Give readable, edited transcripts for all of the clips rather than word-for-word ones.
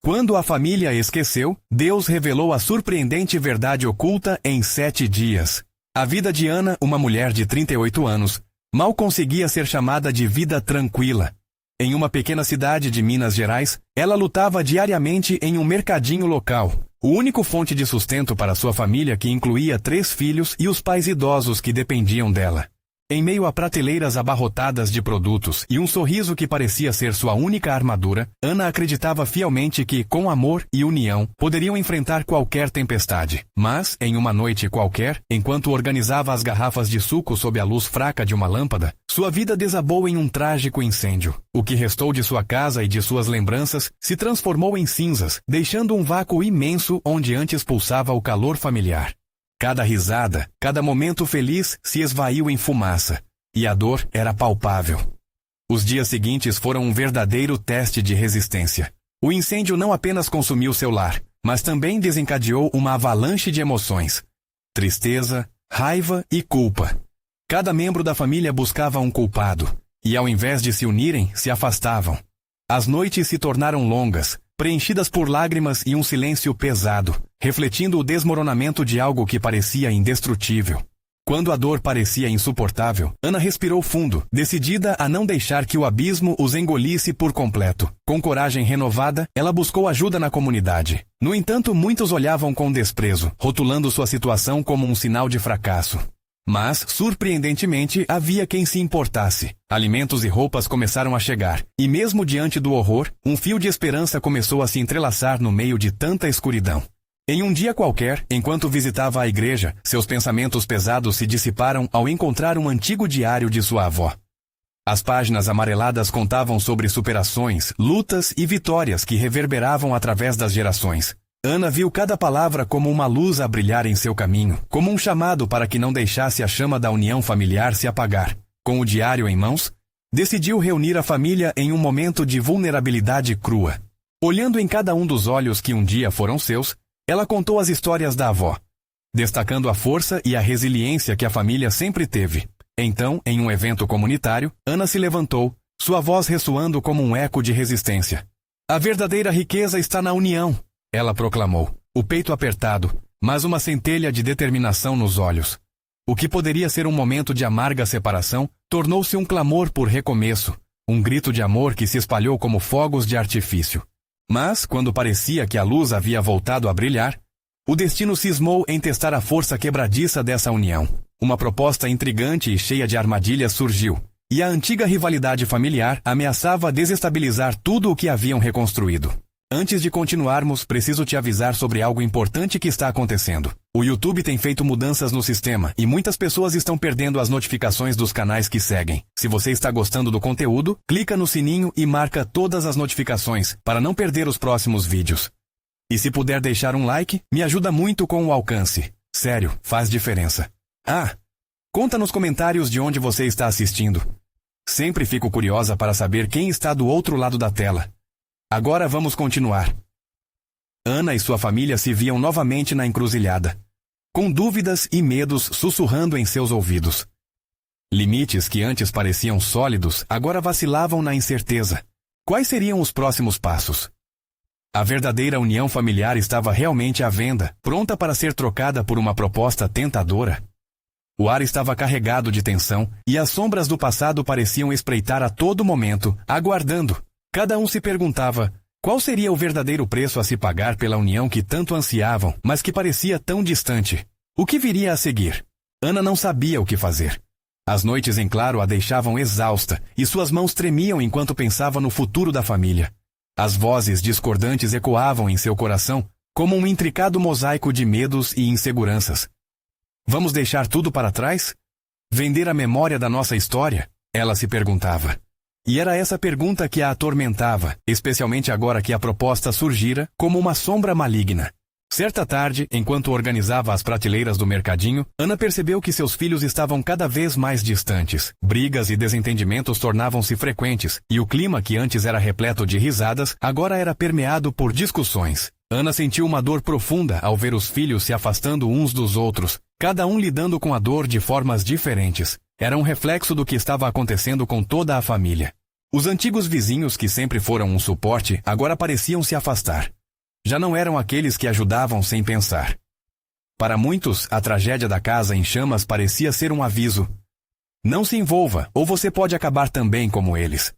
Quando a família esqueceu, Deus revelou a surpreendente verdade oculta em 7 dias. A vida de Ana, uma mulher de 38 anos, mal conseguia ser chamada de vida tranquila. Em uma pequena cidade de Minas Gerais, ela lutava diariamente em um mercadinho local, o único fonte de sustento para sua família, que incluía 3 filhos e os pais idosos que dependiam dela. Em meio a prateleiras abarrotadas de produtos e um sorriso que parecia ser sua única armadura, Ana acreditava fielmente que, com amor e união, poderiam enfrentar qualquer tempestade. Mas, em uma noite qualquer, enquanto organizava as garrafas de suco sob a luz fraca de uma lâmpada, sua vida desabou em um trágico incêndio. O que restou de sua casa e de suas lembranças se transformou em cinzas, deixando um vácuo imenso onde antes pulsava o calor familiar. Cada risada, cada momento feliz se esvaiu em fumaça, e a dor era palpável. Os dias seguintes foram um verdadeiro teste de resistência. O incêndio não apenas consumiu seu lar, mas também desencadeou uma avalanche de emoções: tristeza, raiva e culpa. Cada membro da família buscava um culpado, e ao invés de se unirem, se afastavam. As noites se tornaram longas, preenchidas por lágrimas e um silêncio pesado, refletindo o desmoronamento de algo que parecia indestrutível. Quando a dor parecia insuportável, Ana respirou fundo, decidida a não deixar que o abismo os engolisse por completo. Com coragem renovada, ela buscou ajuda na comunidade. No entanto, muitos olhavam com desprezo, rotulando sua situação como um sinal de fracasso. Mas, surpreendentemente, havia quem se importasse. Alimentos e roupas começaram a chegar, e mesmo diante do horror, um fio de esperança começou a se entrelaçar no meio de tanta escuridão. Em um dia qualquer, enquanto visitava a igreja, seus pensamentos pesados se dissiparam ao encontrar um antigo diário de sua avó. As páginas amareladas contavam sobre superações, lutas e vitórias que reverberavam através das gerações. Ana viu cada palavra como uma luz a brilhar em seu caminho, como um chamado para que não deixasse a chama da união familiar se apagar. Com o diário em mãos, decidiu reunir a família em um momento de vulnerabilidade crua. Olhando em cada um dos olhos que um dia foram seus, ela contou as histórias da avó, destacando a força e a resiliência que a família sempre teve. Então, em um evento comunitário, Ana se levantou, sua voz ressoando como um eco de resistência. "A verdadeira riqueza está na união", ela proclamou, o peito apertado, mas uma centelha de determinação nos olhos. O que poderia ser um momento de amarga separação, tornou-se um clamor por recomeço, um grito de amor que se espalhou como fogos de artifício. Mas, quando parecia que a luz havia voltado a brilhar, o destino cismou em testar a força quebradiça dessa união. Uma proposta intrigante e cheia de armadilhas surgiu, e a antiga rivalidade familiar ameaçava desestabilizar tudo o que haviam reconstruído. Antes de continuarmos, preciso te avisar sobre algo importante que está acontecendo. O YouTube tem feito mudanças no sistema e muitas pessoas estão perdendo as notificações dos canais que seguem. Se você está gostando do conteúdo, clica no sininho e marca todas as notificações para não perder os próximos vídeos. E se puder deixar um like, me ajuda muito com o alcance. Sério, faz diferença. Conta nos comentários de onde você está assistindo. Sempre fico curiosa para saber quem está do outro lado da tela. Agora vamos continuar. Ana e sua família se viam novamente na encruzilhada, com dúvidas e medos sussurrando em seus ouvidos. Limites que antes pareciam sólidos agora vacilavam na incerteza. Quais seriam os próximos passos? A verdadeira união familiar estava realmente à venda, pronta para ser trocada por uma proposta tentadora. O ar estava carregado de tensão e as sombras do passado pareciam espreitar a todo momento, aguardando. Cada um se perguntava, qual seria o verdadeiro preço a se pagar pela união que tanto ansiavam, mas que parecia tão distante? O que viria a seguir? Ana não sabia o que fazer. As noites em claro a deixavam exausta, e suas mãos tremiam enquanto pensava no futuro da família. As vozes discordantes ecoavam em seu coração, como um intricado mosaico de medos e inseguranças. Vamos deixar tudo para trás? Vender a memória da nossa história? Ela se perguntava. E era essa pergunta que a atormentava, especialmente agora que a proposta surgira como uma sombra maligna. Certa tarde, enquanto organizava as prateleiras do mercadinho, Ana percebeu que seus filhos estavam cada vez mais distantes. Brigas e desentendimentos tornavam-se frequentes, e o clima que antes era repleto de risadas, agora era permeado por discussões. Ana sentiu uma dor profunda ao ver os filhos se afastando uns dos outros, cada um lidando com a dor de formas diferentes. Era um reflexo do que estava acontecendo com toda a família. Os antigos vizinhos que sempre foram um suporte, agora pareciam se afastar. já não eram aqueles que ajudavam sem pensar. Para muitos, a tragédia da casa em chamas parecia ser um aviso. Não se envolva, ou você pode acabar também como eles.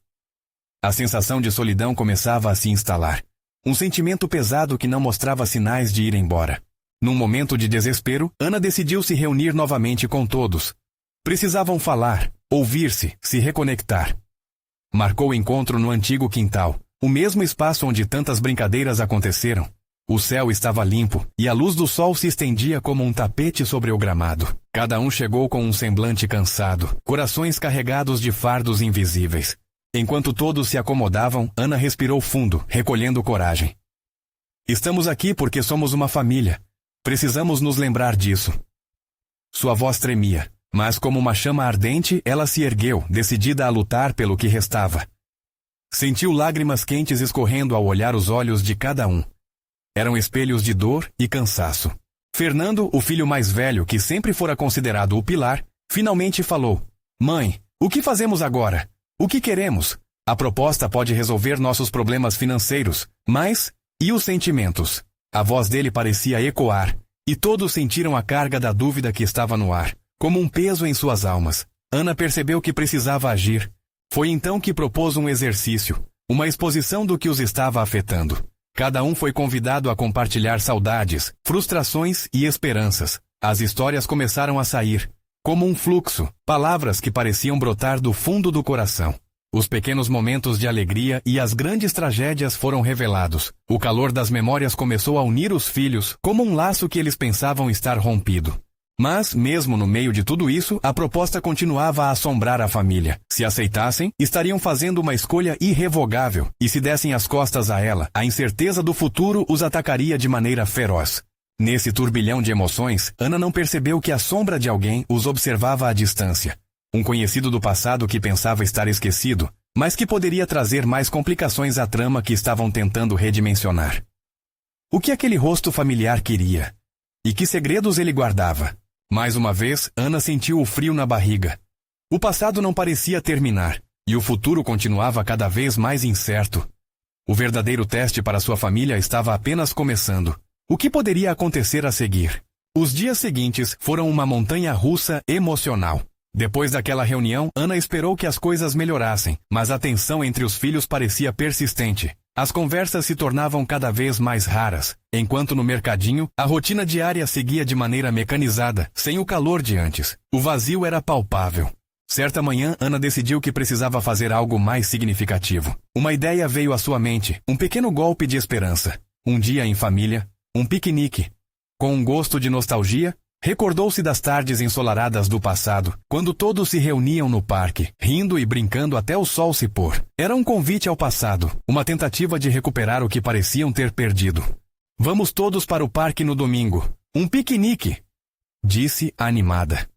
A sensação de solidão começava a se instalar. Um sentimento pesado que não mostrava sinais de ir embora. Num momento de desespero, Ana decidiu se reunir novamente com todos. Precisavam falar, ouvir-se, se reconectar. Marcou o encontro no antigo quintal, o mesmo espaço onde tantas brincadeiras aconteceram. O céu estava limpo, e a luz do sol se estendia como um tapete sobre o gramado. Cada um chegou com um semblante cansado, corações carregados de fardos invisíveis. Enquanto todos se acomodavam, Ana respirou fundo, recolhendo coragem. Estamos aqui porque somos uma família. Precisamos nos lembrar disso. Sua voz tremia, mas como uma chama ardente, ela se ergueu, decidida a lutar pelo que restava. Sentiu lágrimas quentes escorrendo ao olhar os olhos de cada um. Eram espelhos de dor e cansaço. Fernando, o filho mais velho, que sempre fora considerado o pilar, finalmente falou: Mãe, o que fazemos agora? O que queremos? A proposta pode resolver nossos problemas financeiros, mas... e os sentimentos? A voz dele parecia ecoar, e todos sentiram a carga da dúvida que estava no ar, como um peso em suas almas. Ana percebeu que precisava agir. Foi então que propôs um exercício, uma exposição do que os estava afetando. Cada um foi convidado a compartilhar saudades, frustrações e esperanças. As histórias começaram a sair, como um fluxo, palavras que pareciam brotar do fundo do coração. Os pequenos momentos de alegria e as grandes tragédias foram revelados. O calor das memórias começou a unir os filhos, como um laço que eles pensavam estar rompido. Mas, mesmo no meio de tudo isso, a proposta continuava a assombrar a família. Se aceitassem, estariam fazendo uma escolha irrevogável, e se dessem as costas a ela, a incerteza do futuro os atacaria de maneira feroz. Nesse turbilhão de emoções, Ana não percebeu que a sombra de alguém os observava à distância. Um conhecido do passado que pensava estar esquecido, mas que poderia trazer mais complicações à trama que estavam tentando redimensionar. O que aquele rosto familiar queria? E que segredos ele guardava? Mais uma vez, Ana sentiu o frio na barriga. O passado não parecia terminar, e o futuro continuava cada vez mais incerto. O verdadeiro teste para sua família estava apenas começando. O que poderia acontecer a seguir? Os dias seguintes foram uma montanha-russa emocional. Depois daquela reunião, Ana esperou que as coisas melhorassem, mas a tensão entre os filhos parecia persistente. As conversas se tornavam cada vez mais raras, enquanto no mercadinho, a rotina diária seguia de maneira mecanizada, sem o calor de antes. O vazio era palpável. Certa manhã, Ana decidiu que precisava fazer algo mais significativo. Uma ideia veio à sua mente, um pequeno golpe de esperança. Um dia em família, um piquenique. Com um gosto de nostalgia, recordou-se das tardes ensolaradas do passado, quando todos se reuniam no parque, rindo e brincando até o sol se pôr. Era um convite ao passado, uma tentativa de recuperar o que pareciam ter perdido. Vamos todos para o parque no domingo. Um piquenique! Disse animada.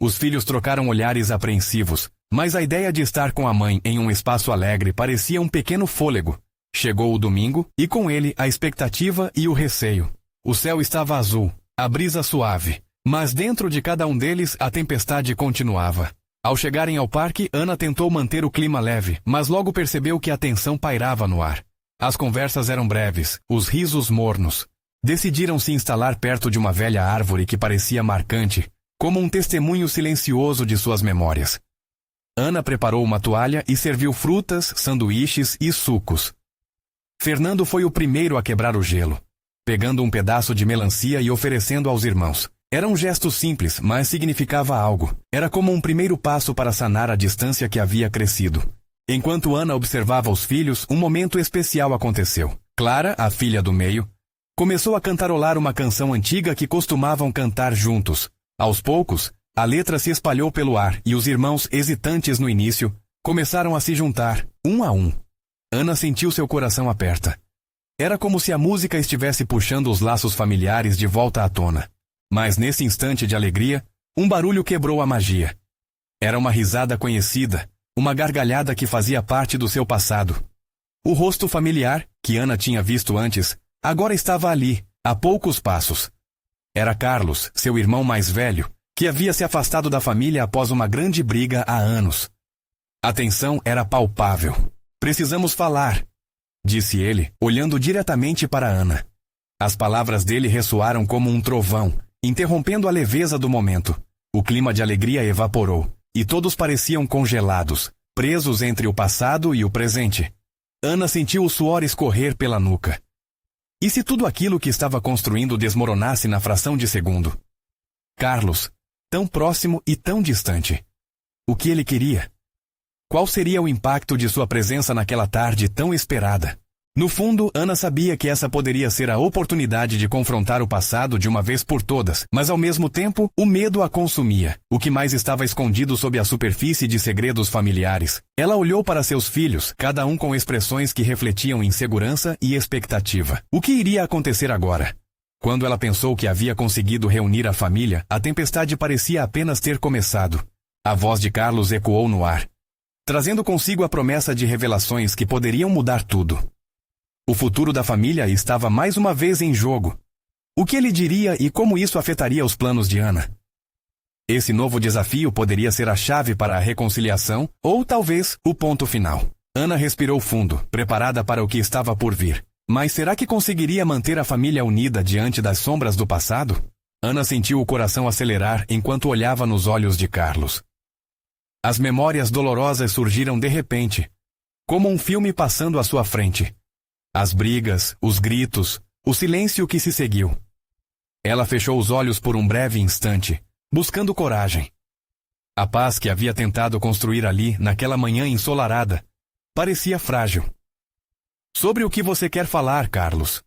Os filhos trocaram olhares apreensivos, mas a ideia de estar com a mãe em um espaço alegre parecia um pequeno fôlego. Chegou o domingo, e com ele a expectativa e o receio. O céu estava azul, a brisa suave, mas dentro de cada um deles a tempestade continuava. Ao chegarem ao parque, Ana tentou manter o clima leve, mas logo percebeu que a tensão pairava no ar. As conversas eram breves, os risos mornos. Decidiram se instalar perto de uma velha árvore que parecia marcante, como um testemunho silencioso de suas memórias. Ana preparou uma toalha e serviu frutas, sanduíches e sucos. Fernando foi o primeiro a quebrar o gelo, pegando um pedaço de melancia e oferecendo aos irmãos. Era um gesto simples, mas significava algo. Era como um primeiro passo para sanar a distância que havia crescido. Enquanto Ana observava os filhos, um momento especial aconteceu. Clara, a filha do meio, começou a cantarolar uma canção antiga que costumavam cantar juntos. Aos poucos, a letra se espalhou pelo ar e os irmãos, hesitantes no início, começaram a se juntar, um a um. Ana sentiu seu coração aperta. Era como se a música estivesse puxando os laços familiares de volta à tona. Mas nesse instante de alegria, um barulho quebrou a magia. Era uma risada conhecida, uma gargalhada que fazia parte do seu passado. O rosto familiar, que Ana tinha visto antes, agora estava ali, a poucos passos. Era Carlos, seu irmão mais velho, que havia se afastado da família após uma grande briga há anos. A tensão era palpável. Precisamos falar. disse ele, olhando diretamente para Ana. As palavras dele ressoaram como um trovão, interrompendo a leveza do momento. O clima de alegria evaporou, e todos pareciam congelados, presos entre o passado e o presente. Ana sentiu o suor escorrer pela nuca. E se tudo aquilo que estava construindo desmoronasse na fração de segundo? Carlos, tão próximo e tão distante. O que ele queria? Qual seria o impacto de sua presença naquela tarde tão esperada? No fundo, Ana sabia que essa poderia ser a oportunidade de confrontar o passado de uma vez por todas, mas ao mesmo tempo, o medo a consumia. O que mais estava escondido sob a superfície de segredos familiares? Ela olhou para seus filhos, cada um com expressões que refletiam insegurança e expectativa. O que iria acontecer agora? Quando ela pensou que havia conseguido reunir a família, a tempestade parecia apenas ter começado. A voz de Carlos ecoou no ar, trazendo consigo a promessa de revelações que poderiam mudar tudo. O futuro da família estava mais uma vez em jogo. O que ele diria e como isso afetaria os planos de Ana? Esse novo desafio poderia ser a chave para a reconciliação ou, talvez, o ponto final. Ana respirou fundo, preparada para o que estava por vir. Mas será que conseguiria manter a família unida diante das sombras do passado? Ana sentiu o coração acelerar enquanto olhava nos olhos de Carlos. As memórias dolorosas surgiram de repente, como um filme passando à sua frente. As brigas, os gritos, o silêncio que se seguiu. Ela fechou os olhos por um breve instante, buscando coragem. A paz que havia tentado construir ali, naquela manhã ensolarada, parecia frágil. Sobre o que você quer falar, Carlos?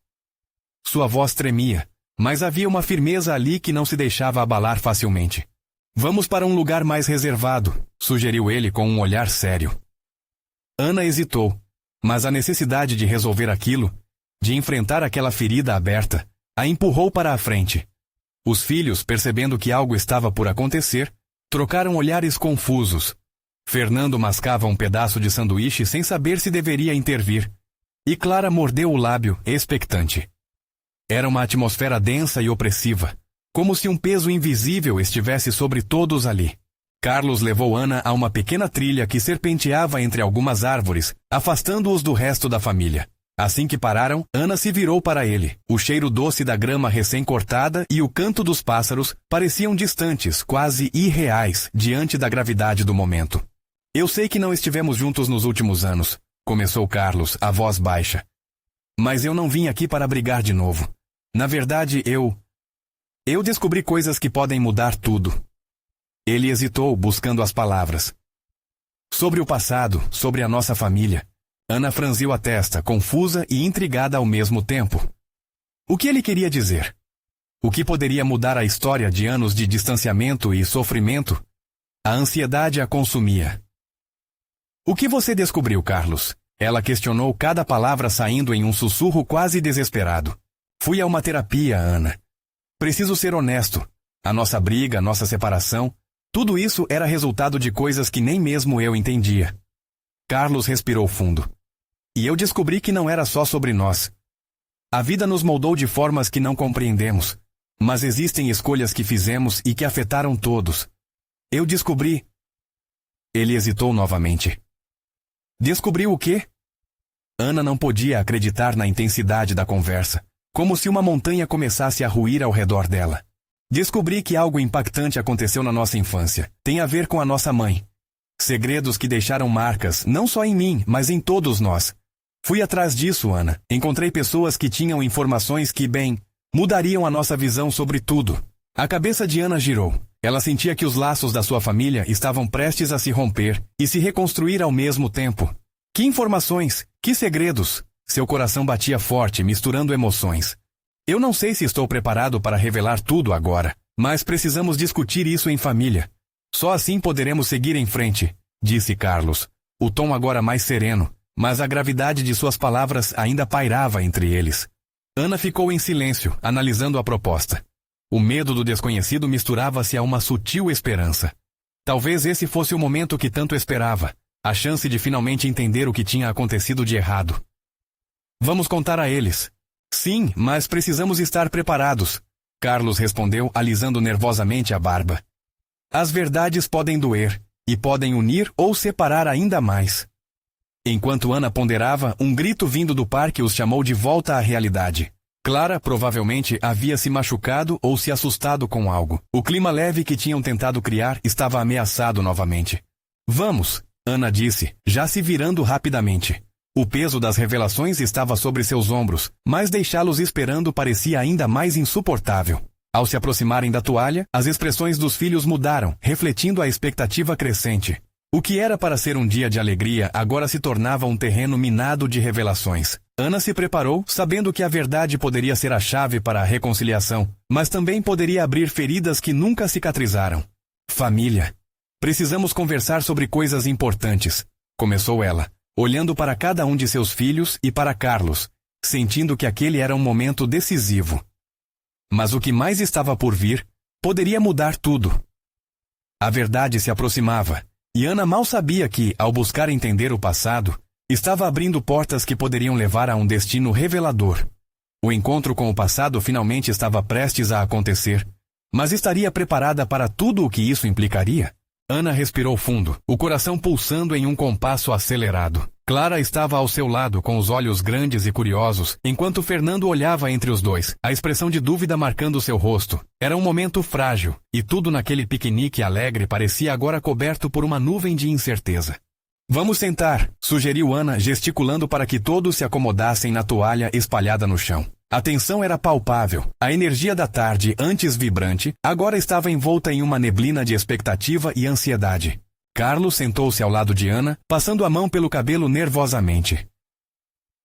Sua voz tremia, mas havia uma firmeza ali que não se deixava abalar facilmente. Vamos para um lugar mais reservado, sugeriu ele com um olhar sério. Ana hesitou. Mas a necessidade de resolver aquilo, de enfrentar aquela ferida aberta, a empurrou para a frente. Os filhos, percebendo que algo estava por acontecer, trocaram olhares confusos. Fernando mascava um pedaço de sanduíche sem saber se deveria intervir, e Clara mordeu o lábio, expectante. Era uma atmosfera densa e opressiva, como se um peso invisível estivesse sobre todos ali. Carlos levou Ana a uma pequena trilha que serpenteava entre algumas árvores, afastando-os do resto da família. Assim que pararam, Ana se virou para ele. O cheiro doce da grama recém-cortada e o canto dos pássaros pareciam distantes, quase irreais, diante da gravidade do momento. Eu sei que não estivemos juntos nos últimos anos, começou Carlos, a voz baixa. Mas eu não vim aqui para brigar de novo. Na verdade, eu descobri coisas que podem mudar tudo. Ele hesitou, buscando as palavras. Sobre o passado, sobre a nossa família. Ana franziu a testa, confusa e intrigada ao mesmo tempo. O que ele queria dizer? O que poderia mudar a história de anos de distanciamento e sofrimento? A ansiedade a consumia. O que você descobriu, Carlos? Ela questionou, cada palavra saindo em um sussurro quase desesperado. Fui a uma terapia, Ana. Preciso ser honesto. A nossa briga, a nossa separação, tudo isso era resultado de coisas que nem mesmo eu entendia. Carlos respirou fundo. E eu descobri que não era só sobre nós. A vida nos moldou de formas que não compreendemos, mas existem escolhas que fizemos e que afetaram todos. Eu descobri... Ele hesitou novamente. Descobriu o quê? Ana não podia acreditar na intensidade da conversa, como se uma montanha começasse a ruir ao redor dela. Descobri que algo impactante aconteceu na nossa infância. Tem a ver com a nossa mãe. Segredos que deixaram marcas, não só em mim, mas em todos nós. Fui atrás disso, Ana. Encontrei pessoas que tinham informações que, bem, mudariam a nossa visão sobre tudo. A cabeça de Ana girou. Ela sentia que os laços da sua família estavam prestes a se romper e se reconstruir ao mesmo tempo. Que informações? Que segredos? Seu coração batia forte, misturando emoções. Eu não sei se estou preparado para revelar tudo agora, mas precisamos discutir isso em família. Só assim poderemos seguir em frente, disse Carlos, o tom agora mais sereno, mas a gravidade de suas palavras ainda pairava entre eles. Ana ficou em silêncio, analisando a proposta. O medo do desconhecido misturava-se a uma sutil esperança. Talvez esse fosse o momento que tanto esperava, a chance de finalmente entender o que tinha acontecido de errado. Vamos contar a eles. Sim, mas precisamos estar preparados, Carlos respondeu, alisando nervosamente a barba. As verdades podem doer, e podem unir ou separar ainda mais. Enquanto Ana ponderava, um grito vindo do parque os chamou de volta à realidade. Clara provavelmente havia se machucado ou se assustado com algo. O clima leve que tinham tentado criar estava ameaçado novamente. Vamos, Ana disse, já se virando rapidamente. O peso das revelações estava sobre seus ombros, mas deixá-los esperando parecia ainda mais insuportável. Ao se aproximarem da toalha, as expressões dos filhos mudaram, refletindo a expectativa crescente. O que era para ser um dia de alegria agora se tornava um terreno minado de revelações. Ana se preparou, sabendo que a verdade poderia ser a chave para a reconciliação, mas também poderia abrir feridas que nunca cicatrizaram. Família. Precisamos conversar sobre coisas importantes, começou ela, olhando para cada um de seus filhos e para Carlos, sentindo que aquele era um momento decisivo. Mas o que mais estava por vir poderia mudar tudo. A verdade se aproximava. E Ana mal sabia que, ao buscar entender o passado, estava abrindo portas que poderiam levar a um destino revelador. O encontro com o passado finalmente estava prestes a acontecer, mas estaria preparada para tudo o que isso implicaria? Ana respirou fundo, o coração pulsando em um compasso acelerado. Clara estava ao seu lado com os olhos grandes e curiosos, enquanto Fernando olhava entre os dois, a expressão de dúvida marcando seu rosto. Era um momento frágil, e tudo naquele piquenique alegre parecia agora coberto por uma nuvem de incerteza. Vamos sentar, sugeriu Ana, gesticulando para que todos se acomodassem na toalha espalhada no chão. A tensão era palpável. A energia da tarde, antes vibrante, agora estava envolta em uma neblina de expectativa e ansiedade. Carlos sentou-se ao lado de Ana, passando a mão pelo cabelo nervosamente.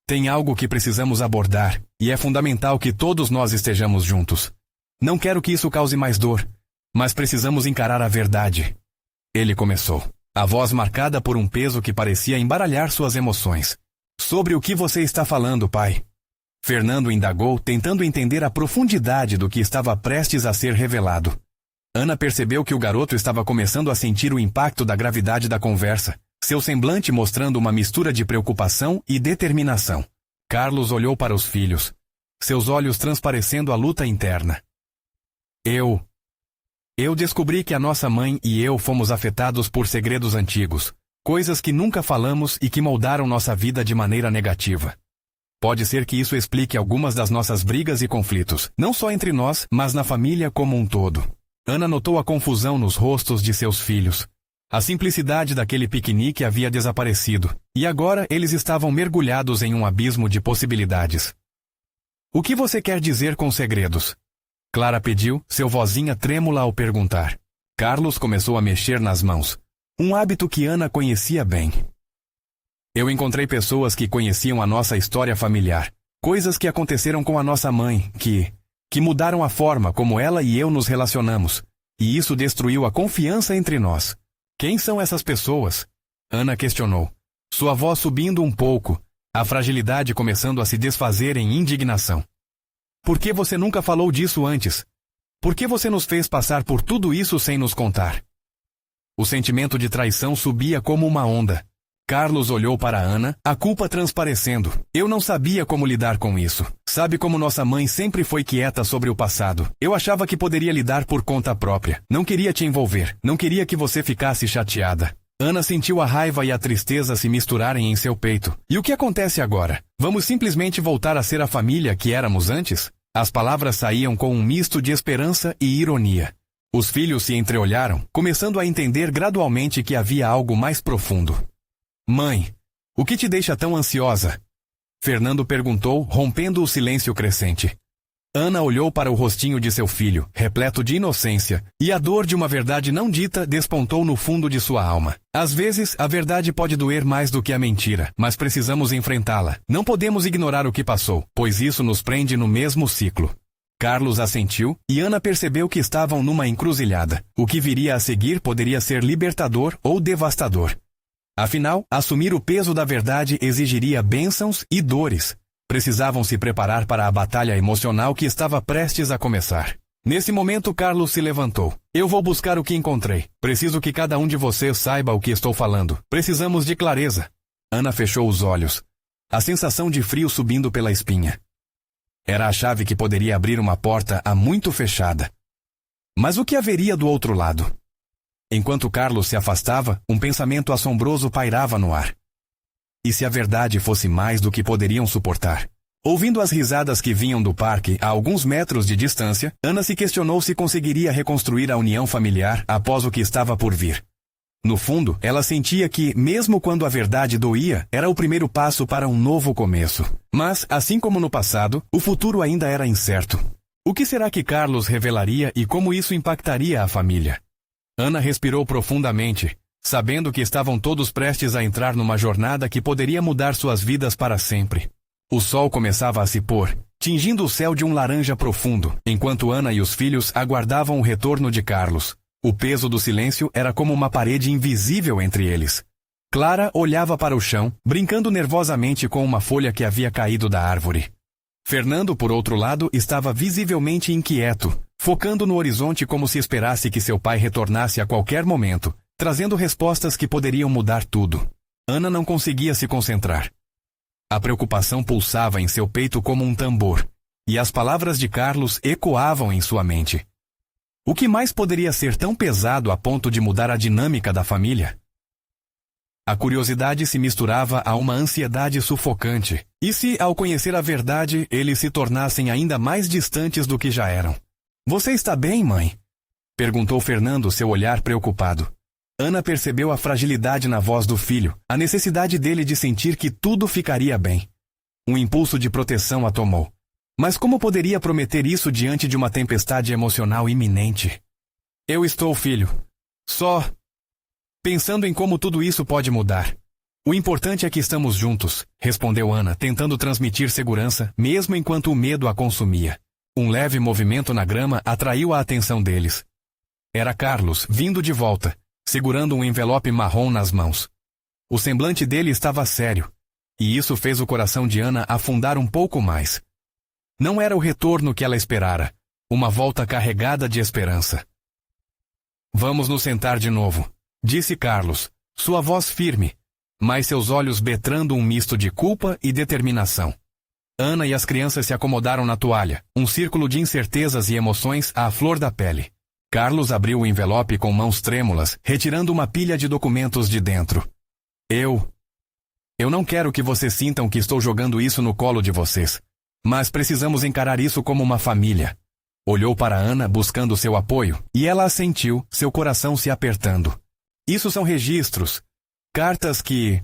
Tem algo que precisamos abordar, e é fundamental que todos nós estejamos juntos. Não quero que isso cause mais dor, mas precisamos encarar a verdade. Ele começou, a voz marcada por um peso que parecia embaralhar suas emoções. Sobre o que você está falando, pai? Fernando indagou, tentando entender a profundidade do que estava prestes a ser revelado. Ana percebeu que o garoto estava começando a sentir o impacto da gravidade da conversa, seu semblante mostrando uma mistura de preocupação e determinação. Carlos olhou para os filhos, seus olhos transparecendo a luta interna. Eu descobri que a nossa mãe e eu fomos afetados por segredos antigos, coisas que nunca falamos e que moldaram nossa vida de maneira negativa. Pode ser que isso explique algumas das nossas brigas e conflitos, não só entre nós, mas na família como um todo. Ana notou a confusão nos rostos de seus filhos. A simplicidade daquele piquenique havia desaparecido, e agora eles estavam mergulhados em um abismo de possibilidades. O que você quer dizer com segredos? Clara pediu, seu vozinha trêmula ao perguntar. Carlos começou a mexer nas mãos, um hábito que Ana conhecia bem. Eu encontrei pessoas que conheciam a nossa história familiar, coisas que aconteceram com a nossa mãe, que mudaram a forma como ela e eu nos relacionamos, e isso destruiu a confiança entre nós. Quem são essas pessoas? Ana questionou, sua voz subindo um pouco, a fragilidade começando a se desfazer em indignação. Por que você nunca falou disso antes? Por que você nos fez passar por tudo isso sem nos contar? O sentimento de traição subia como uma onda. Carlos olhou para Ana, a culpa transparecendo. Eu não sabia como lidar com isso. Sabe como nossa mãe sempre foi quieta sobre o passado. Eu achava que poderia lidar por conta própria. Não queria te envolver. Não queria que você ficasse chateada. Ana sentiu a raiva e a tristeza se misturarem em seu peito. E o que acontece agora? Vamos simplesmente voltar a ser a família que éramos antes? As palavras saíam com um misto de esperança e ironia. Os filhos se entreolharam, começando a entender gradualmente que havia algo mais profundo. Mãe, o que te deixa tão ansiosa? Fernando perguntou, rompendo o silêncio crescente. Ana olhou para o rostinho de seu filho, repleto de inocência, e a dor de uma verdade não dita despontou no fundo de sua alma. Às vezes, a verdade pode doer mais do que a mentira, mas precisamos enfrentá-la. Não podemos ignorar o que passou, pois isso nos prende no mesmo ciclo. Carlos assentiu, e Ana percebeu que estavam numa encruzilhada. O que viria a seguir poderia ser libertador ou devastador. Afinal, assumir o peso da verdade exigiria bênçãos e dores. Precisavam se preparar para a batalha emocional que estava prestes a começar. Nesse momento, Carlos se levantou. Eu vou buscar o que encontrei. Preciso que cada um de vocês saiba o que estou falando. Precisamos de clareza. Ana fechou os olhos, a sensação de frio subindo pela espinha. Era a chave que poderia abrir uma porta há muito fechada. Mas o que haveria do outro lado? Enquanto Carlos se afastava, um pensamento assombroso pairava no ar. E se a verdade fosse mais do que poderiam suportar? Ouvindo as risadas que vinham do parque a alguns metros de distância, Ana se questionou se conseguiria reconstruir a união familiar após o que estava por vir. No fundo, ela sentia que, mesmo quando a verdade doía, era o primeiro passo para um novo começo. Mas, assim como no passado, o futuro ainda era incerto. O que será que Carlos revelaria e como isso impactaria a família? Ana respirou profundamente, sabendo que estavam todos prestes a entrar numa jornada que poderia mudar suas vidas para sempre. O sol começava a se pôr, tingindo o céu de um laranja profundo, enquanto Ana e os filhos aguardavam o retorno de Carlos. O peso do silêncio era como uma parede invisível entre eles. Clara olhava para o chão, brincando nervosamente com uma folha que havia caído da árvore. Fernando, por outro lado, estava visivelmente inquieto, focando no horizonte como se esperasse que seu pai retornasse a qualquer momento, trazendo respostas que poderiam mudar tudo. Ana não conseguia se concentrar. A preocupação pulsava em seu peito como um tambor, e as palavras de Carlos ecoavam em sua mente. O que mais poderia ser tão pesado a ponto de mudar a dinâmica da família? A curiosidade se misturava a uma ansiedade sufocante. E se, ao conhecer a verdade, eles se tornassem ainda mais distantes do que já eram? "Você está bem, mãe?" perguntou Fernando, seu olhar preocupado. Ana percebeu a fragilidade na voz do filho, a necessidade dele de sentir que tudo ficaria bem. Um impulso de proteção a tomou. Mas como poderia prometer isso diante de uma tempestade emocional iminente? "Eu estou, filho. Só pensando em como tudo isso pode mudar. O importante é que estamos juntos", respondeu Ana, tentando transmitir segurança, mesmo enquanto o medo a consumia. Um leve movimento na grama atraiu a atenção deles. Era Carlos, vindo de volta, segurando um envelope marrom nas mãos. O semblante dele estava sério, e isso fez o coração de Ana afundar um pouco mais. Não era o retorno que ela esperara, uma volta carregada de esperança. "Vamos nos sentar de novo", disse Carlos, sua voz firme, mas seus olhos betrando um misto de culpa e determinação. Ana e as crianças se acomodaram na toalha, um círculo de incertezas e emoções à flor da pele. Carlos abriu o envelope com mãos trêmulas, retirando uma pilha de documentos de dentro. Eu não quero que vocês sintam que estou jogando isso no colo de vocês. Mas precisamos encarar isso como uma família." Olhou para Ana buscando seu apoio, e ela assentiu, seu coração se apertando. "Isso são registros, cartas que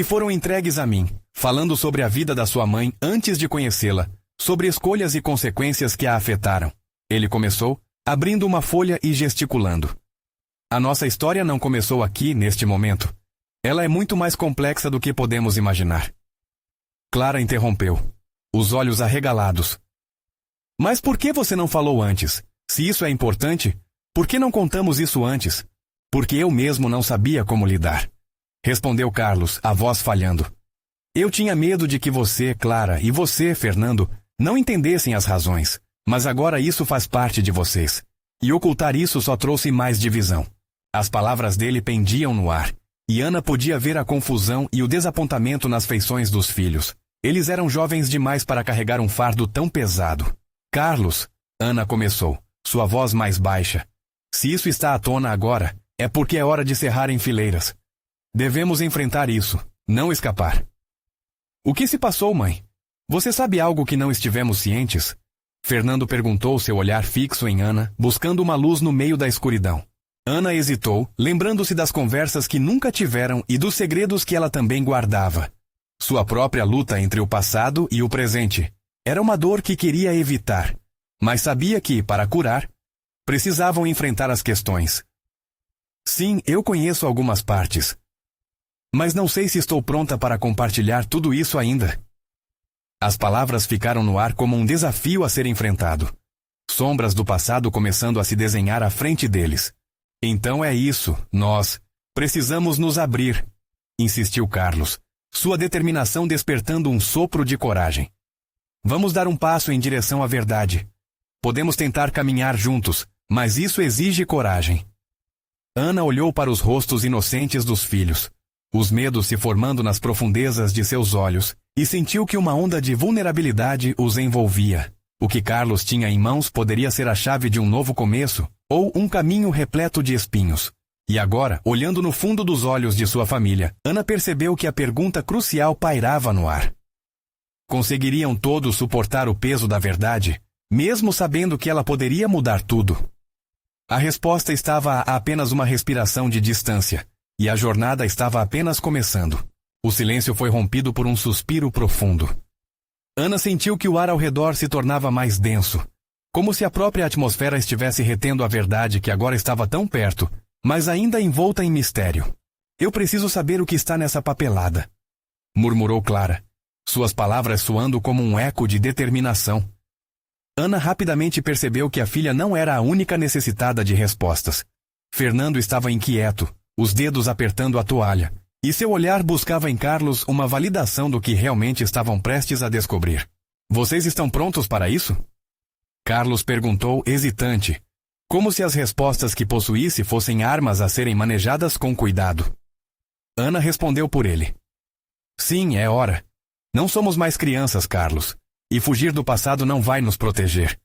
foram entregues a mim, falando sobre a vida da sua mãe antes de conhecê-la, sobre escolhas e consequências que a afetaram." Ele começou, abrindo uma folha e gesticulando. "A nossa história não começou aqui, neste momento. Ela é muito mais complexa do que podemos imaginar." Clara interrompeu, os olhos arregalados. "Mas por que você não falou antes? Se isso é importante, por que não contamos isso antes?" "Porque eu mesmo não sabia como lidar", respondeu Carlos, a voz falhando. "Eu tinha medo de que você, Clara, e você, Fernando, não entendessem as razões. Mas agora isso faz parte de vocês. E ocultar isso só trouxe mais divisão." As palavras dele pendiam no ar, e Ana podia ver a confusão e o desapontamento nas feições dos filhos. Eles eram jovens demais para carregar um fardo tão pesado. "Carlos", Ana começou, sua voz mais baixa. "Se isso está à tona agora, é porque é hora de cerrar em fileiras. Devemos enfrentar isso, não escapar." "O que se passou, mãe? Você sabe algo que não estivemos cientes?" Fernando perguntou, seu olhar fixo em Ana, buscando uma luz no meio da escuridão. Ana hesitou, lembrando-se das conversas que nunca tiveram e dos segredos que ela também guardava. Sua própria luta entre o passado e o presente. Era uma dor que queria evitar, mas sabia que, para curar, precisavam enfrentar as questões. "Sim, eu conheço algumas partes. Mas não sei se estou pronta para compartilhar tudo isso ainda." As palavras ficaram no ar como um desafio a ser enfrentado. Sombras do passado começando a se desenhar à frente deles. "Então é isso, nós precisamos nos abrir", insistiu Carlos, sua determinação despertando um sopro de coragem. "Vamos dar um passo em direção à verdade. Podemos tentar caminhar juntos, mas isso exige coragem." Ana olhou para os rostos inocentes dos filhos, os medos se formando nas profundezas de seus olhos, e sentiu que uma onda de vulnerabilidade os envolvia. O que Carlos tinha em mãos poderia ser a chave de um novo começo, ou um caminho repleto de espinhos. E agora, olhando no fundo dos olhos de sua família, Ana percebeu que a pergunta crucial pairava no ar. Conseguiriam todos suportar o peso da verdade, mesmo sabendo que ela poderia mudar tudo? A resposta estava a apenas uma respiração de distância, e a jornada estava apenas começando. O silêncio foi rompido por um suspiro profundo. Ana sentiu que o ar ao redor se tornava mais denso, como se a própria atmosfera estivesse retendo a verdade que agora estava tão perto, mas ainda envolta em mistério. Eu preciso saber o que está nessa papelada, murmurou Clara, suas palavras soando como um eco de determinação. Ana rapidamente percebeu que a filha não era a única necessitada de respostas. Fernando estava inquieto, os dedos apertando a toalha, e seu olhar buscava em Carlos uma validação do que realmente estavam prestes a descobrir. Vocês estão prontos para isso? Carlos perguntou hesitante, como se as respostas que possuísse fossem armas a serem manejadas com cuidado. Ana respondeu por ele. Sim, é hora. Não somos mais crianças, Carlos, e fugir do passado não vai nos proteger.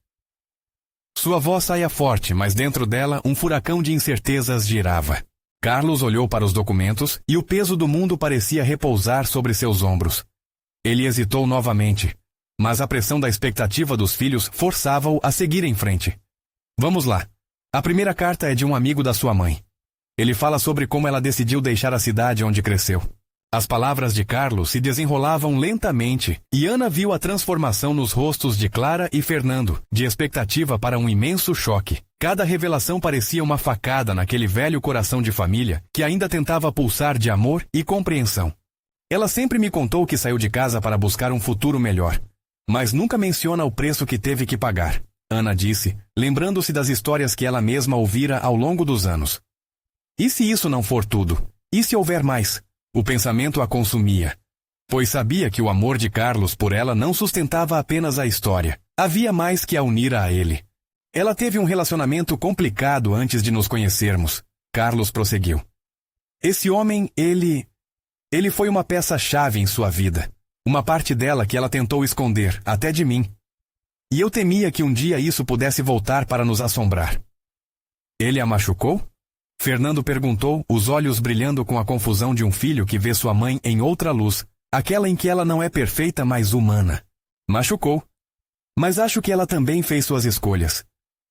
Sua voz saía forte, mas dentro dela um furacão de incertezas girava. Carlos olhou para os documentos e o peso do mundo parecia repousar sobre seus ombros. Ele hesitou novamente, mas a pressão da expectativa dos filhos forçava-o a seguir em frente. Vamos lá. A primeira carta é de um amigo da sua mãe. Ele fala sobre como ela decidiu deixar a cidade onde cresceu. As palavras de Carlos se desenrolavam lentamente, e Ana viu a transformação nos rostos de Clara e Fernando, de expectativa para um imenso choque. Cada revelação parecia uma facada naquele velho coração de família que ainda tentava pulsar de amor e compreensão. Ela sempre me contou que saiu de casa para buscar um futuro melhor, mas nunca menciona o preço que teve que pagar, Ana disse, lembrando-se das histórias que ela mesma ouvira ao longo dos anos. E se isso não for tudo? E se houver mais? O pensamento a consumia, pois sabia que o amor de Carlos por ela não sustentava apenas a história. Havia mais que a unir a ele. Ela teve um relacionamento complicado antes de nos conhecermos, Carlos prosseguiu. Esse homem, ele foi uma peça-chave em sua vida, uma parte dela que ela tentou esconder, até de mim. E eu temia que um dia isso pudesse voltar para nos assombrar. Ele a machucou? Fernando perguntou, os olhos brilhando com a confusão de um filho que vê sua mãe em outra luz, aquela em que ela não é perfeita, mas humana. Machucou. Mas acho que ela também fez suas escolhas.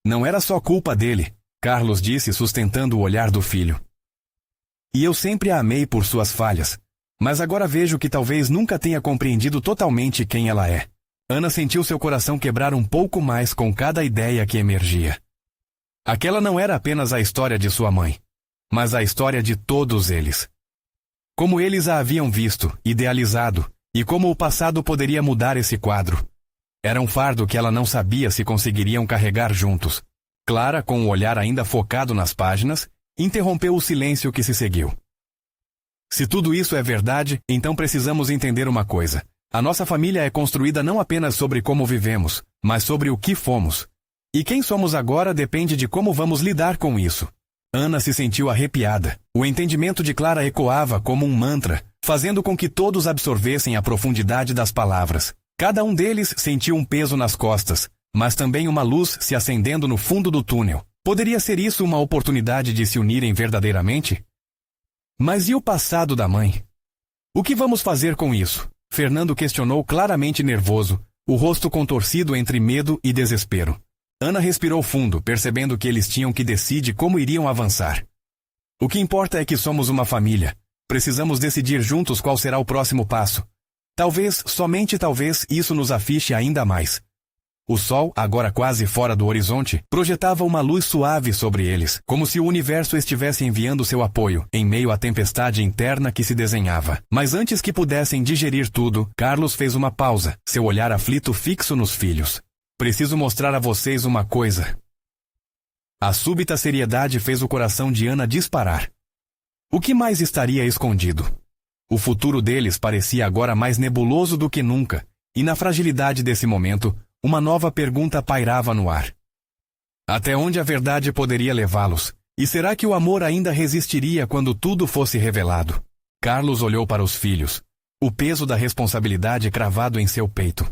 Não era só culpa dele, Carlos disse, sustentando o olhar do filho. E eu sempre a amei por suas falhas, mas agora vejo que talvez nunca tenha compreendido totalmente quem ela é. Ana sentiu seu coração quebrar um pouco mais com cada ideia que emergia. Aquela não era apenas a história de sua mãe, mas a história de todos eles. Como eles a haviam visto, idealizado, e como o passado poderia mudar esse quadro. Era um fardo que ela não sabia se conseguiriam carregar juntos. Clara, com o olhar ainda focado nas páginas, interrompeu o silêncio que se seguiu. Se tudo isso é verdade, então precisamos entender uma coisa. A nossa família é construída não apenas sobre como vivemos, mas sobre o que fomos. E quem somos agora depende de como vamos lidar com isso. Ana se sentiu arrepiada. O entendimento de Clara ecoava como um mantra, fazendo com que todos absorvessem a profundidade das palavras. Cada um deles sentiu um peso nas costas, mas também uma luz se acendendo no fundo do túnel. Poderia ser isso uma oportunidade de se unirem verdadeiramente? Mas e o passado da mãe? O que vamos fazer com isso? Fernando questionou claramente nervoso, o rosto contorcido entre medo e desespero. Ana respirou fundo, percebendo que eles tinham que decidir como iriam avançar. O que importa é que somos uma família. Precisamos decidir juntos qual será o próximo passo. Talvez, somente talvez, isso nos afiche ainda mais. O sol, agora quase fora do horizonte, projetava uma luz suave sobre eles, como se o universo estivesse enviando seu apoio, em meio à tempestade interna que se desenhava. Mas antes que pudessem digerir tudo, Carlos fez uma pausa, seu olhar aflito fixo nos filhos. Preciso mostrar a vocês uma coisa. A súbita seriedade fez o coração de Ana disparar. O que mais estaria escondido? O futuro deles parecia agora mais nebuloso do que nunca, e na fragilidade desse momento, uma nova pergunta pairava no ar. Até onde a verdade poderia levá-los? E será que o amor ainda resistiria quando tudo fosse revelado? Carlos olhou para os filhos, o peso da responsabilidade cravado em seu peito.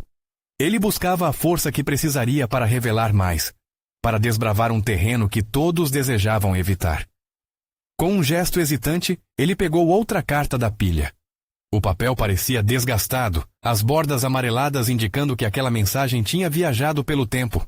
Ele buscava a força que precisaria para revelar mais, para desbravar um terreno que todos desejavam evitar. Com um gesto hesitante, ele pegou outra carta da pilha. O papel parecia desgastado, as bordas amareladas indicando que aquela mensagem tinha viajado pelo tempo.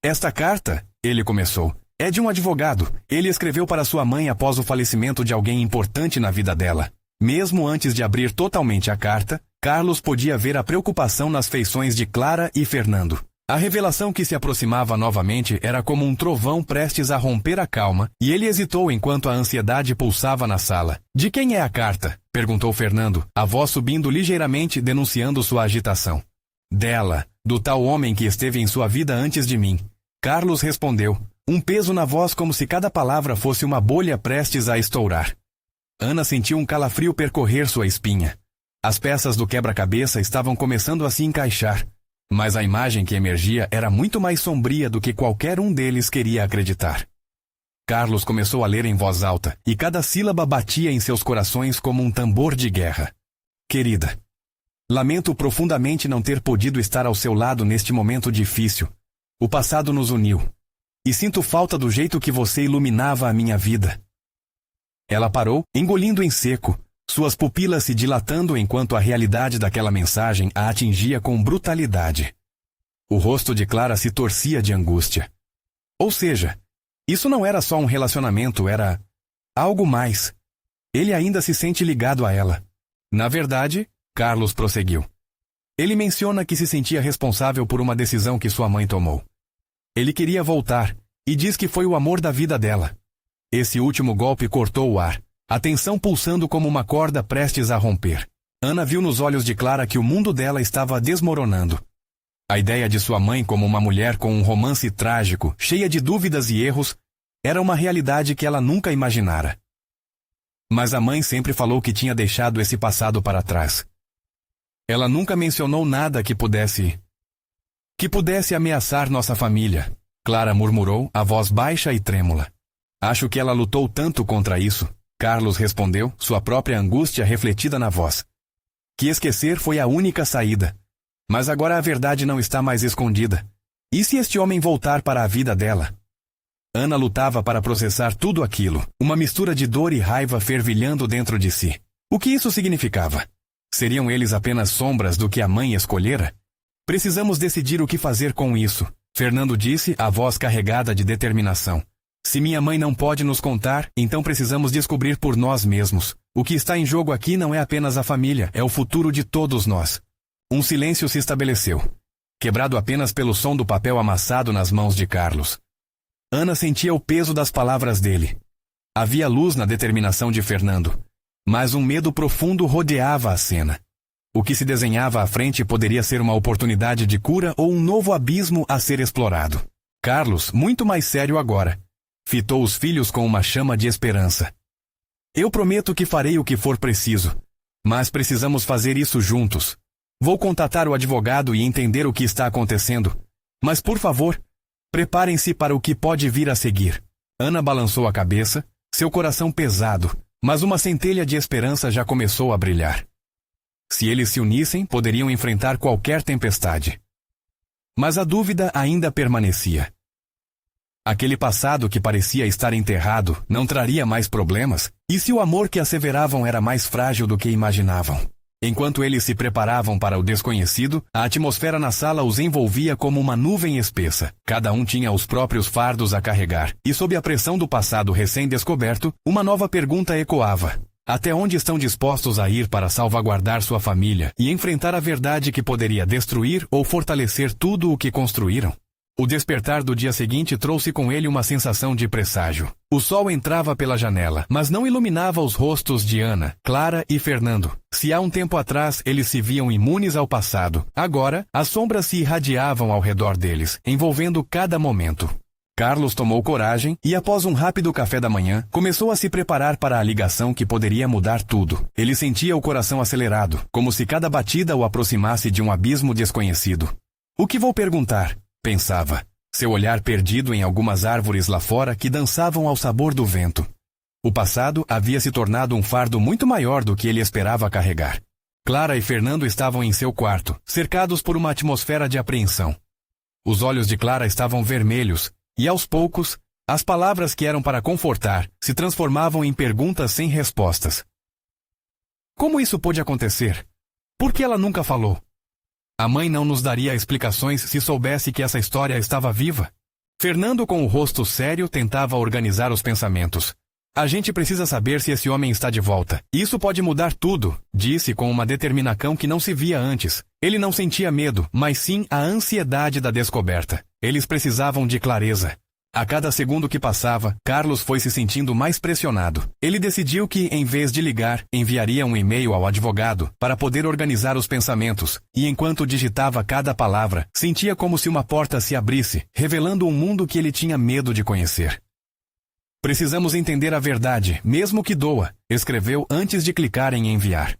Esta carta, ele começou, é de um advogado. Ele escreveu para sua mãe após o falecimento de alguém importante na vida dela. Mesmo antes de abrir totalmente a carta, Carlos podia ver a preocupação nas feições de Clara e Fernando. A revelação que se aproximava novamente era como um trovão prestes a romper a calma, e ele hesitou enquanto a ansiedade pulsava na sala. De quem é a carta? Perguntou Fernando, a voz subindo ligeiramente, denunciando sua agitação. Dela, do tal homem que esteve em sua vida antes de mim. Carlos respondeu, um peso na voz como se cada palavra fosse uma bolha prestes a estourar. Ana sentiu um calafrio percorrer sua espinha. As peças do quebra-cabeça estavam começando a se encaixar. Mas a imagem que emergia era muito mais sombria do que qualquer um deles queria acreditar. Carlos começou a ler em voz alta, e cada sílaba batia em seus corações como um tambor de guerra. Querida, lamento profundamente não ter podido estar ao seu lado neste momento difícil. O passado nos uniu. E sinto falta do jeito que você iluminava a minha vida. Ela parou, engolindo em seco, suas pupilas se dilatando enquanto a realidade daquela mensagem a atingia com brutalidade. O rosto de Clara se torcia de angústia. Ou seja, isso não era só um relacionamento, era algo mais. Ele ainda se sente ligado a ela. Na verdade, Carlos prosseguiu. Ele menciona que se sentia responsável por uma decisão que sua mãe tomou. Ele queria voltar, e diz que foi o amor da vida dela. Esse último golpe cortou o ar. A tensão pulsando como uma corda prestes a romper. Ana viu nos olhos de Clara que o mundo dela estava desmoronando. A ideia de sua mãe como uma mulher com um romance trágico, cheia de dúvidas e erros, era uma realidade que ela nunca imaginara. Mas a mãe sempre falou que tinha deixado esse passado para trás. Ela nunca mencionou nada que pudesse ameaçar nossa família, Clara murmurou, a voz baixa e trêmula. Acho que ela lutou tanto contra isso. Carlos respondeu, sua própria angústia refletida na voz. Que esquecer foi a única saída. Mas agora a verdade não está mais escondida. E se este homem voltar para a vida dela? Ana lutava para processar tudo aquilo, uma mistura de dor e raiva fervilhando dentro de si. O que isso significava? Seriam eles apenas sombras do que a mãe escolhera? Precisamos decidir o que fazer com isso, Fernando disse, a voz carregada de determinação. Se minha mãe não pode nos contar, então precisamos descobrir por nós mesmos. O que está em jogo aqui não é apenas a família, é o futuro de todos nós. Um silêncio se estabeleceu, quebrado apenas pelo som do papel amassado nas mãos de Carlos. Ana sentia o peso das palavras dele. Havia luz na determinação de Fernando, mas um medo profundo rodeava a cena. O que se desenhava à frente poderia ser uma oportunidade de cura ou um novo abismo a ser explorado. Carlos, muito mais sério agora, fitou os filhos com uma chama de esperança. Eu prometo que farei o que for preciso, mas precisamos fazer isso juntos. Vou contatar o advogado e entender o que está acontecendo. Mas, por favor, preparem-se para o que pode vir a seguir. Ana balançou a cabeça, seu coração pesado, mas uma centelha de esperança já começou a brilhar. Se eles se unissem, poderiam enfrentar qualquer tempestade. Mas a dúvida ainda permanecia. Aquele passado que parecia estar enterrado não traria mais problemas? E se o amor que asseveravam era mais frágil do que imaginavam? Enquanto eles se preparavam para o desconhecido, a atmosfera na sala os envolvia como uma nuvem espessa. Cada um tinha os próprios fardos a carregar, e sob a pressão do passado recém-descoberto, uma nova pergunta ecoava. Até onde estão dispostos a ir para salvaguardar sua família e enfrentar a verdade que poderia destruir ou fortalecer tudo o que construíram? O despertar do dia seguinte trouxe com ele uma sensação de presságio. O sol entrava pela janela, mas não iluminava os rostos de Ana, Clara e Fernando. Se há um tempo atrás eles se viam imunes ao passado, agora as sombras se irradiavam ao redor deles, envolvendo cada momento. Carlos tomou coragem e, após um rápido café da manhã, começou a se preparar para a ligação que poderia mudar tudo. Ele sentia o coração acelerado, como se cada batida o aproximasse de um abismo desconhecido. O que vou perguntar? Pensava, seu olhar perdido em algumas árvores lá fora que dançavam ao sabor do vento. O passado havia se tornado um fardo muito maior do que ele esperava carregar. Clara e Fernando estavam em seu quarto, cercados por uma atmosfera de apreensão. Os olhos de Clara estavam vermelhos, e aos poucos, As palavras que eram para confortar se transformavam em perguntas sem respostas. Como isso pôde acontecer? Por que ela nunca falou? A mãe não nos daria explicações se soubesse que essa história estava viva. Fernando, com o rosto sério, tentava organizar os pensamentos. A gente precisa saber se esse homem está de volta. Isso pode mudar tudo, disse com uma determinação que não se via antes. Ele não sentia medo, mas sim a ansiedade da descoberta. Eles precisavam de clareza. A cada segundo que passava, Carlos foi se sentindo mais pressionado. Ele decidiu que, em vez de ligar, enviaria um e-mail ao advogado para poder organizar os pensamentos, e enquanto digitava cada palavra, sentia como se uma porta se abrisse, revelando um mundo que ele tinha medo de conhecer. Precisamos entender a verdade, mesmo que doa, escreveu antes de clicar em enviar.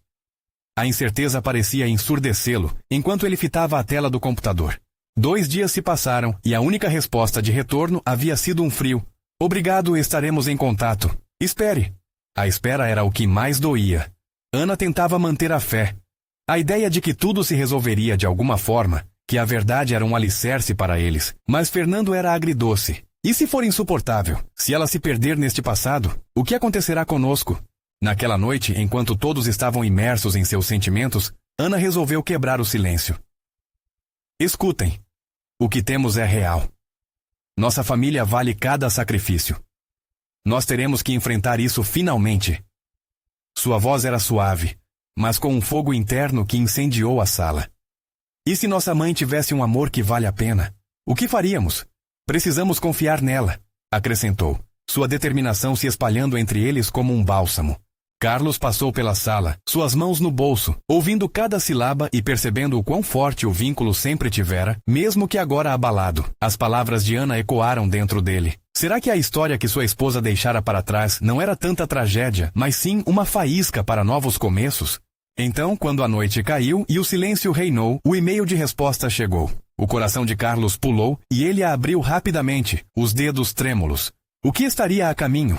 A incerteza parecia ensurdecê-lo, enquanto ele fitava a tela do computador. 2 dias se passaram e a única resposta de retorno havia sido um frio. Obrigado, estaremos em contato. Espere. A espera era o que mais doía. Ana tentava manter a fé. A ideia de que tudo se resolveria de alguma forma, que a verdade era um alicerce para eles, mas Fernando era agridoce. E se for insuportável? Se ela se perder neste passado, o que acontecerá conosco? Naquela noite, enquanto todos estavam imersos em seus sentimentos, Ana resolveu quebrar o silêncio. Escutem. O que temos é real. Nossa família vale cada sacrifício. Nós teremos que enfrentar isso finalmente. Sua voz era suave, mas com um fogo interno que incendiou a sala. E se nossa mãe tivesse um amor que vale a pena? O que faríamos? Precisamos confiar nela, acrescentou, sua determinação se espalhando entre eles como um bálsamo. Carlos passou pela sala, suas mãos no bolso, ouvindo cada sílaba e percebendo o quão forte o vínculo sempre tivera, mesmo que agora abalado. As palavras de Ana ecoaram dentro dele. Será que a história que sua esposa deixara para trás não era tanta tragédia, mas sim uma faísca para novos começos? Então, quando a noite caiu e o silêncio reinou, o e-mail de resposta chegou. O coração de Carlos pulou e ele a abriu rapidamente, os dedos trêmulos. O que estaria a caminho?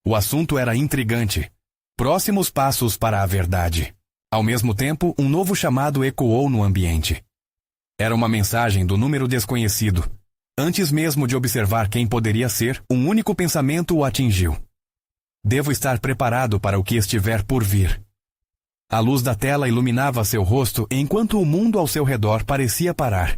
O assunto era intrigante. Próximos passos para a verdade. Ao mesmo tempo, um novo chamado ecoou no ambiente. Era uma mensagem do número desconhecido. Antes mesmo de observar quem poderia ser, um único pensamento o atingiu. Devo estar preparado para o que estiver por vir. A luz da tela iluminava seu rosto enquanto o mundo ao seu redor parecia parar.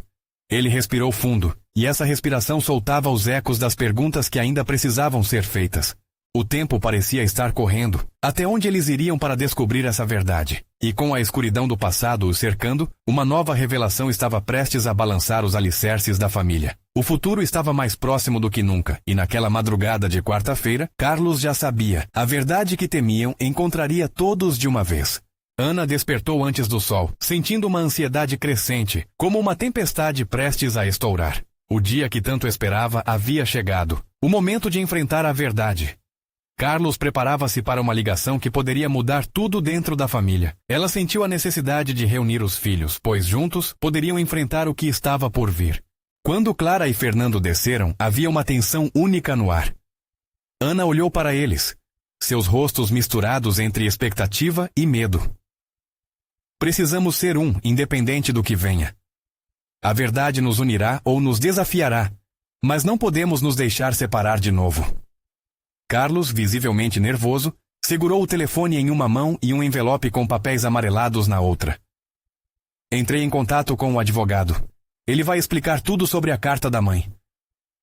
Ele respirou fundo, e essa respiração soltava os ecos das perguntas que ainda precisavam ser feitas. O tempo parecia estar correndo. Até onde eles iriam para descobrir essa verdade? E com a escuridão do passado o cercando, uma nova revelação estava prestes a balançar os alicerces da família. O futuro estava mais próximo do que nunca, e naquela madrugada de quarta-feira, Carlos já sabia. A verdade que temiam encontraria todos de uma vez. Ana despertou antes do sol, sentindo uma ansiedade crescente, como uma tempestade prestes a estourar. O dia que tanto esperava havia chegado. O momento de enfrentar a verdade. Carlos preparava-se para uma ligação que poderia mudar tudo dentro da família. Ela sentiu a necessidade de reunir os filhos, pois juntos poderiam enfrentar o que estava por vir. Quando Clara e Fernando desceram, havia uma tensão única no ar. Ana olhou para eles, seus rostos misturados entre expectativa e medo. Precisamos ser um, independente do que venha. A verdade nos unirá ou nos desafiará, mas não podemos nos deixar separar de novo. Carlos, visivelmente nervoso, segurou o telefone em uma mão e um envelope com papéis amarelados na outra. Entrei em contato com o advogado. Ele vai explicar tudo sobre a carta da mãe.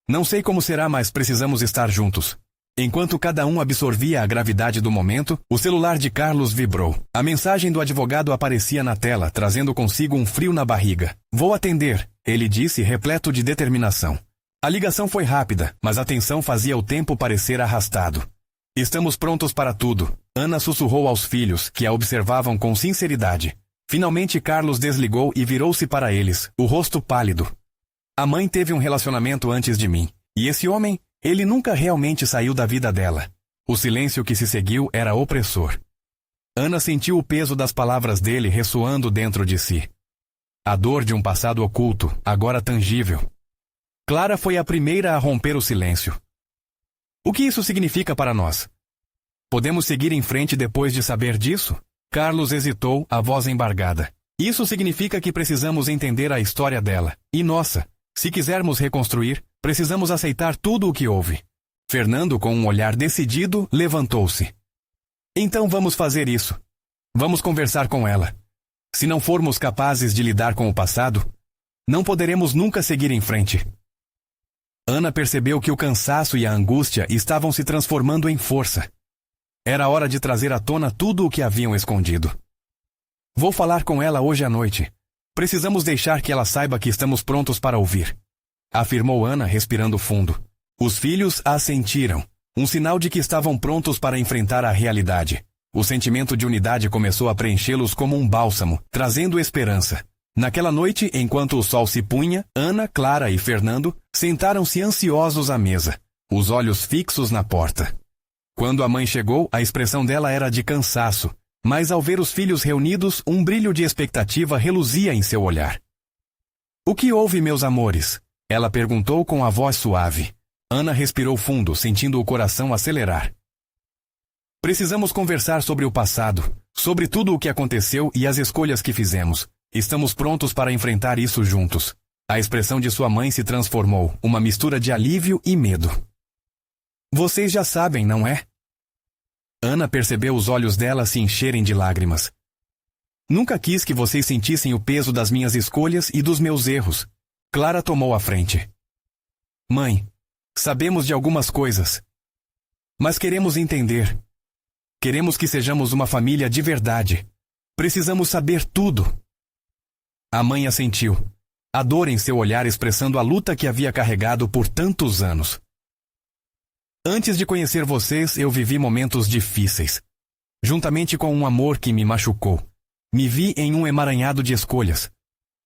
Não sei como será, mas precisamos estar juntos. Enquanto cada um absorvia a gravidade do momento, o celular de Carlos vibrou. A mensagem do advogado aparecia na tela, trazendo consigo um frio na barriga. Vou atender, ele disse, repleto de determinação. A ligação foi rápida, mas a tensão fazia o tempo parecer arrastado. Estamos prontos para tudo, Ana sussurrou aos filhos, que a observavam com sinceridade. Finalmente Carlos desligou e virou-se para eles, o rosto pálido. A mãe teve um relacionamento antes de mim, e esse homem, ele nunca realmente saiu da vida dela. O silêncio que se seguiu era opressor. Ana sentiu o peso das palavras dele ressoando dentro de si. A dor de um passado oculto, agora tangível. Clara foi a primeira a romper o silêncio. O que isso significa para nós? Podemos seguir em frente depois de saber disso? Carlos hesitou, a voz embargada. Isso significa que precisamos entender a história dela. E nossa, se quisermos reconstruir, Precisamos aceitar tudo o que houve. Fernando, com um olhar decidido, levantou-se. Então vamos fazer isso. Vamos conversar com ela. Se não formos capazes de lidar com o passado, não poderemos nunca seguir em frente. Ana percebeu que o cansaço e a angústia estavam se transformando em força. Era hora de trazer à tona tudo o que haviam escondido. Vou falar com ela hoje à noite. Precisamos deixar que ela saiba que estamos prontos para ouvir, afirmou Ana, respirando fundo. Os filhos assentiram, um sinal de que estavam prontos para enfrentar a realidade. O sentimento de unidade começou a preenchê-los como um bálsamo, trazendo esperança. Naquela noite, enquanto o sol se punha, Ana, Clara e Fernando sentaram-se ansiosos à mesa, os olhos fixos na porta. Quando a mãe chegou, a expressão dela era de cansaço, mas ao ver os filhos reunidos, um brilho de expectativa reluzia em seu olhar. O que houve, meus amores? Ela perguntou com a voz suave. Ana respirou fundo, sentindo o coração acelerar. Precisamos conversar sobre o passado, sobre tudo o que aconteceu e as escolhas que fizemos. Estamos prontos para enfrentar isso juntos. A expressão de sua mãe se transformou, uma mistura de alívio e medo. Vocês já sabem, não é? Ana percebeu os olhos dela se encherem de lágrimas. Nunca quis que vocês sentissem o peso das minhas escolhas e dos meus erros. Clara tomou a frente. Mãe, sabemos de algumas coisas. Mas queremos entender. Queremos que sejamos uma família de verdade. Precisamos saber tudo. A mãe assentiu, a dor em seu olhar expressando a luta que havia carregado por tantos anos. Antes de conhecer vocês, eu vivi momentos difíceis. Juntamente com um amor que me machucou. Me vi em um emaranhado de escolhas.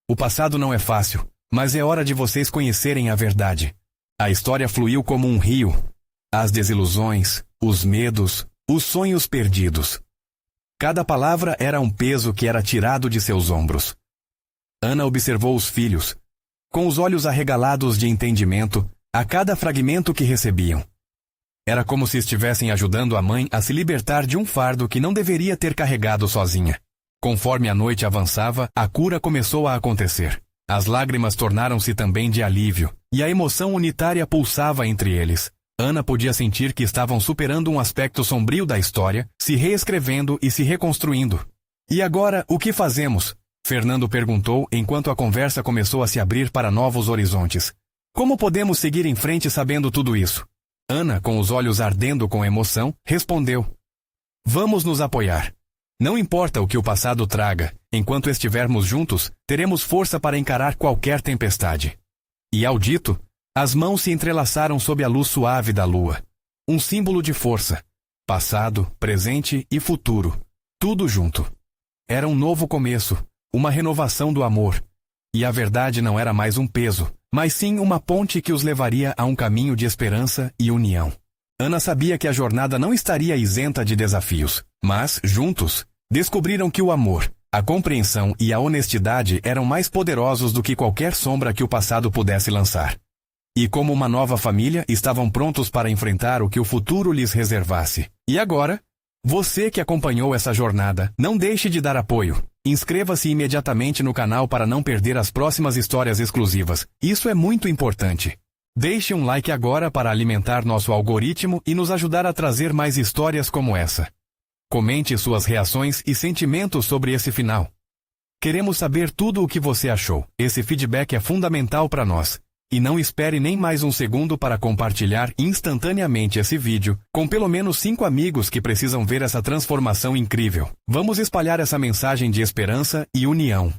O passado não é fácil, mas é hora de vocês conhecerem a verdade. A história fluiu como um rio. As desilusões, os medos, os sonhos perdidos. Cada palavra era um peso que era tirado de seus ombros. Ana observou os filhos, com os olhos arregalados de entendimento, a cada fragmento que recebiam. Era como se estivessem ajudando a mãe a se libertar de um fardo que não deveria ter carregado sozinha. Conforme a noite avançava, a cura começou a acontecer. As lágrimas tornaram-se também de alívio, e a emoção unitária pulsava entre eles. Ana podia sentir que estavam superando um aspecto sombrio da história, se reescrevendo e se reconstruindo. E agora, o que fazemos? Fernando perguntou enquanto a conversa começou a se abrir para novos horizontes. Como podemos seguir em frente sabendo tudo isso? Ana, com os olhos ardendo com emoção, respondeu. Vamos nos apoiar. Não importa o que o passado traga, enquanto estivermos juntos, teremos força para encarar qualquer tempestade. E ao dito, as mãos se entrelaçaram sob a luz suave da lua. Um símbolo de força. Passado, presente e futuro. Tudo junto. Era um novo começo, uma renovação do amor. E a verdade não era mais um peso, mas sim uma ponte que os levaria a um caminho de esperança e união. Ana sabia que a jornada não estaria isenta de desafios, mas, juntos, descobriram que o amor, a compreensão e a honestidade eram mais poderosos do que qualquer sombra que o passado pudesse lançar. E como uma nova família, estavam prontos para enfrentar o que o futuro lhes reservasse. E agora, você que acompanhou essa jornada, não deixe de dar apoio. Inscreva-se imediatamente no canal para não perder as próximas histórias exclusivas. Isso é muito importante. Deixe um like agora para alimentar nosso algoritmo e nos ajudar a trazer mais histórias como essa. Comente suas reações e sentimentos sobre esse final. Queremos saber tudo o que você achou. Esse feedback é fundamental para nós. E não espere nem mais um segundo para compartilhar instantaneamente esse vídeo com pelo menos 5 amigos que precisam ver essa transformação incrível. Vamos espalhar essa mensagem de esperança e união.